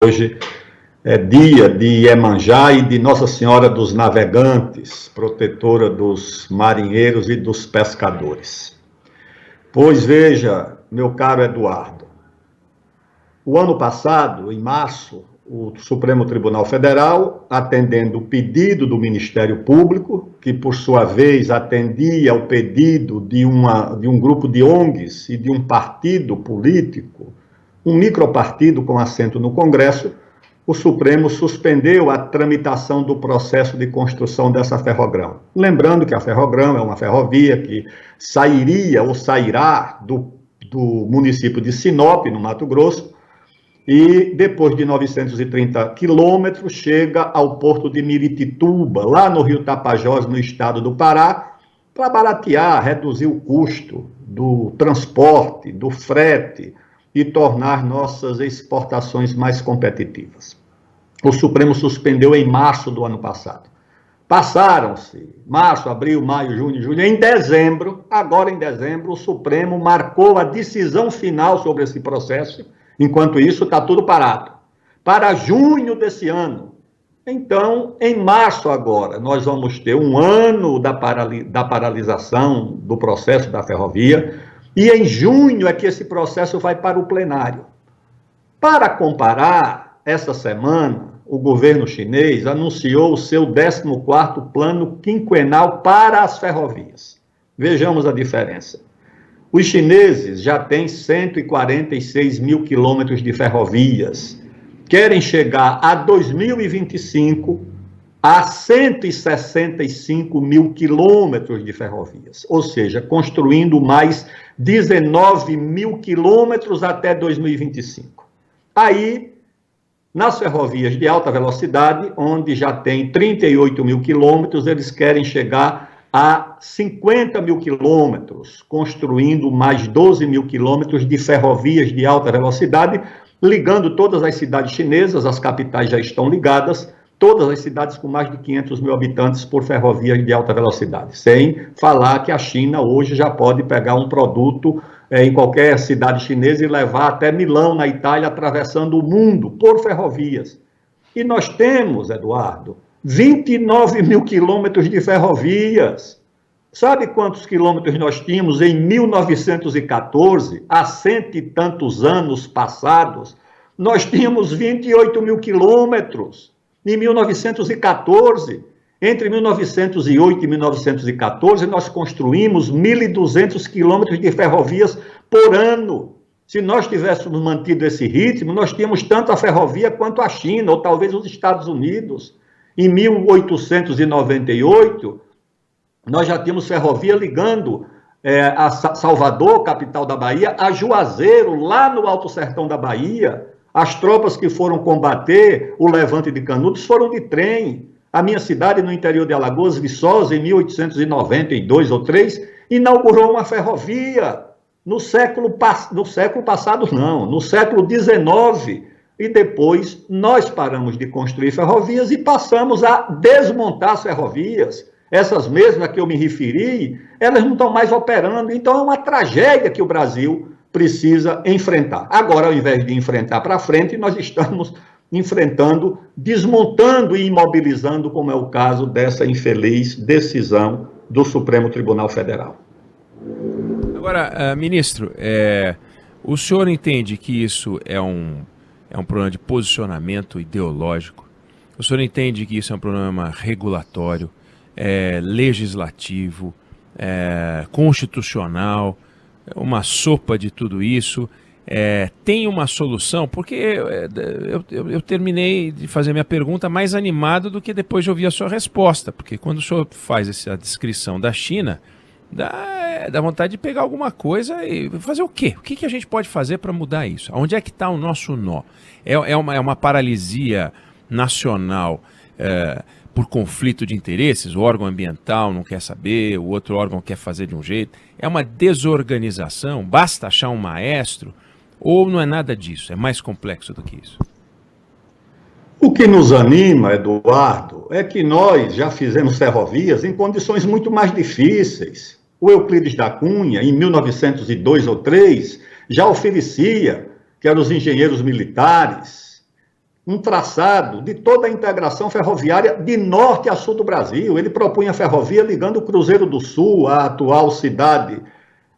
Hoje é dia de Iemanjá e de Nossa Senhora dos Navegantes, protetora dos marinheiros e dos pescadores. Pois veja, meu caro Eduardo, o ano passado, em março, o Supremo Tribunal Federal, atendendo o pedido do Ministério Público, que por sua vez atendia ao pedido de um grupo de ONGs e de um partido político, um micropartido com assento no Congresso, o Supremo suspendeu a tramitação do processo de construção dessa ferrogrão. Lembrando que a ferrogrão é uma ferrovia que sairia ou sairá do município de Sinop, no Mato Grosso, e depois de 930 quilômetros chega ao porto de Miritituba, lá no Rio Tapajós, no estado do Pará, para baratear, reduzir o custo do transporte, do frete, e tornar nossas exportações mais competitivas. O Supremo suspendeu em março do ano passado. Passaram-se março, abril, maio, junho, julho. Em dezembro, agora em dezembro, o Supremo marcou a decisão final sobre esse processo. Enquanto isso, está tudo parado. Para junho desse ano. Então, em março agora, nós vamos ter um ano da paralisação do processo da ferrovia. E em junho é que esse processo vai para o plenário. Para comparar, essa semana, o governo chinês anunciou o seu 14º plano quinquenal para as ferrovias. Vejamos a diferença. Os chineses já têm 146 mil quilômetros de ferrovias. Querem chegar a 2025 a 165 mil quilômetros de ferrovias, ou seja, construindo mais 19 mil quilômetros até 2025. Aí, nas ferrovias de alta velocidade, onde já tem 38 mil quilômetros, eles querem chegar a 50 mil quilômetros, construindo mais 12 mil quilômetros de ferrovias de alta velocidade, ligando todas as cidades chinesas, as capitais já estão ligadas, todas as cidades com mais de 500 mil habitantes por ferrovias de alta velocidade. Sem falar que a China hoje já pode pegar um produto em qualquer cidade chinesa e levar até Milão, na Itália, atravessando o mundo por ferrovias. E nós temos, Eduardo, 29 mil quilômetros de ferrovias. Sabe quantos quilômetros nós tínhamos em 1914, há 100 e tantos anos passados? Nós tínhamos 28 mil quilômetros. Em 1914, entre 1908 e 1914, nós construímos 1.200 quilômetros de ferrovias por ano. Se nós tivéssemos mantido esse ritmo, nós tínhamos tanto a ferrovia quanto a China, ou talvez os Estados Unidos. Em 1898, nós já tínhamos ferrovia ligando a Salvador, capital da Bahia, a Juazeiro, lá no Alto Sertão da Bahia. As tropas que foram combater o levante de Canudos foram de trem. A minha cidade, no interior de Alagoas, Viçosa, em 1892 ou 3, inaugurou uma ferrovia. No século passado, não, no século XIX. E depois nós paramos de construir ferrovias e passamos a desmontar as ferrovias. Essas mesmas que eu me referi, elas não estão mais operando. Então é uma tragédia que o Brasil precisa enfrentar. Agora, ao invés de enfrentar para frente, nós estamos enfrentando, desmontando e imobilizando, como é o caso dessa infeliz decisão do Supremo Tribunal Federal. Agora, ministro, o senhor entende que isso é um problema de posicionamento ideológico? O senhor entende que isso é um problema regulatório, legislativo, constitucional, uma sopa de tudo isso? Tem uma solução? Porque eu terminei de fazer minha pergunta mais animado do que depois de ouvir a sua resposta, porque quando o senhor faz essa descrição da China, dá vontade de pegar alguma coisa e fazer o quê? O que a gente pode fazer para mudar isso? Onde é que está o nosso nó? É uma paralisia nacional por conflito de interesses? O órgão ambiental não quer saber, o outro órgão quer fazer de um jeito. É uma desorganização? Basta achar um maestro? Ou não é nada disso? É mais complexo do que isso? O que nos anima, Eduardo, é que nós já fizemos ferrovias em condições muito mais difíceis. O Euclides da Cunha, em 1902 ou 3, já oferecia que eram os engenheiros militares um traçado de toda a integração ferroviária de norte a sul do Brasil. Ele propunha a ferrovia ligando o Cruzeiro do Sul, a atual cidade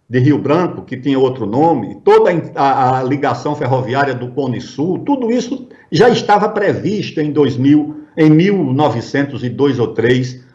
de Rio Branco, que tinha outro nome, toda a ligação ferroviária do Cone Sul, tudo isso já estava previsto em 1902 ou 3,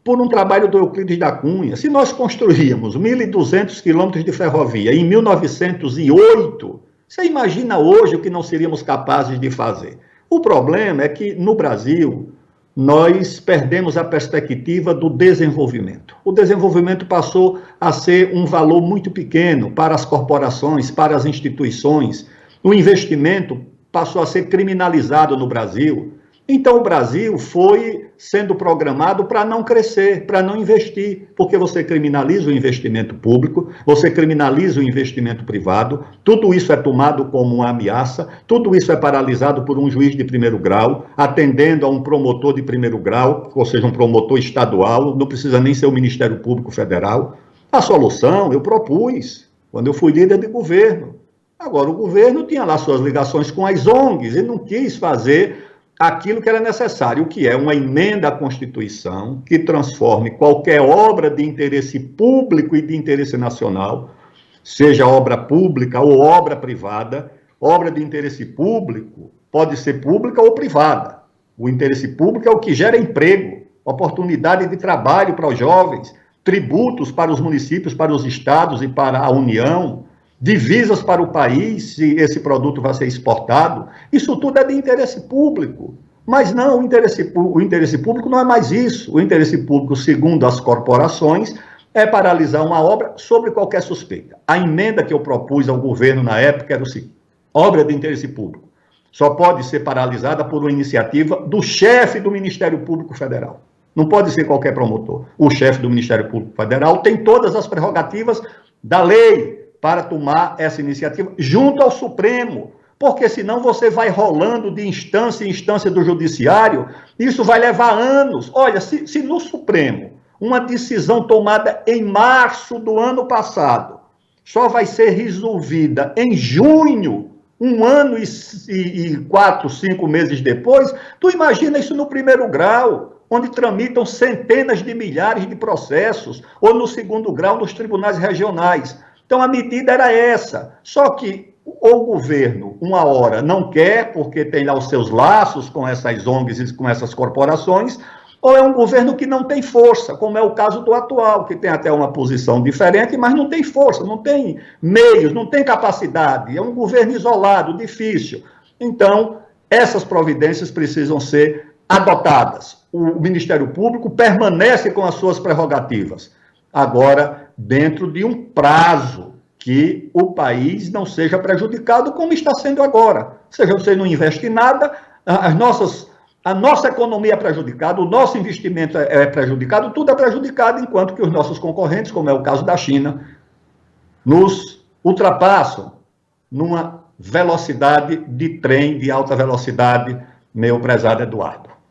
por um trabalho do Euclides da Cunha. Se nós construíamos 1.200 quilômetros de ferrovia em 1908, você imagina hoje o que não seríamos capazes de fazer. O problema é que, no Brasil, nós perdemos a perspectiva do desenvolvimento. O desenvolvimento passou a ser um valor muito pequeno para as corporações, para as instituições. O investimento passou a ser criminalizado no Brasil. Então, o Brasil foi sendo programado para não crescer, para não investir, porque você criminaliza o investimento público, você criminaliza o investimento privado, tudo isso é tomado como uma ameaça, tudo isso é paralisado por um juiz de primeiro grau, atendendo a um promotor de primeiro grau, ou seja, um promotor estadual, não precisa nem ser o Ministério Público Federal. A solução eu propus quando eu fui líder de governo. Agora, o governo tinha lá suas ligações com as ONGs e não quis fazer aquilo que era necessário, o que é uma emenda à Constituição que transforme qualquer obra de interesse público e de interesse nacional, seja obra pública ou obra privada. Obra de interesse público pode ser pública ou privada. O interesse público é o que gera emprego, oportunidade de trabalho para os jovens, tributos para os municípios, para os estados e para a União, divisas para o país, se esse produto vai ser exportado. Isso tudo é de interesse público. Mas não, o interesse público não é mais isso. O interesse público, segundo as corporações, é paralisar uma obra sobre qualquer suspeita. A emenda que eu propus ao governo na época era o seguinte: obra de interesse público só pode ser paralisada por uma iniciativa do chefe do Ministério Público Federal. Não pode ser qualquer promotor. O chefe do Ministério Público Federal tem todas as prerrogativas da lei para tomar essa iniciativa junto ao Supremo, porque senão você vai rolando de instância em instância do judiciário, isso vai levar anos. Olha, se no Supremo uma decisão tomada em março do ano passado só vai ser resolvida em junho, 1 ano e 4, 5 meses depois, tu imagina isso no primeiro grau, onde tramitam centenas de milhares de processos, ou no segundo grau nos tribunais regionais. Então, a medida era essa. Só que o governo, uma hora, não quer, porque tem lá os seus laços com essas ONGs e com essas corporações, ou é um governo que não tem força, como é o caso do atual, que tem até uma posição diferente, mas não tem força, não tem meios, não tem capacidade. É um governo isolado, difícil. Então, essas providências precisam ser adotadas. O Ministério Público permanece com as suas prerrogativas. Agora, dentro de um prazo que o país não seja prejudicado como está sendo agora. Ou seja, você não investe em nada, a nossa economia é prejudicada, o nosso investimento é prejudicado, tudo é prejudicado, enquanto que os nossos concorrentes, como é o caso da China, nos ultrapassam numa velocidade de trem de alta velocidade, meu prezado Eduardo.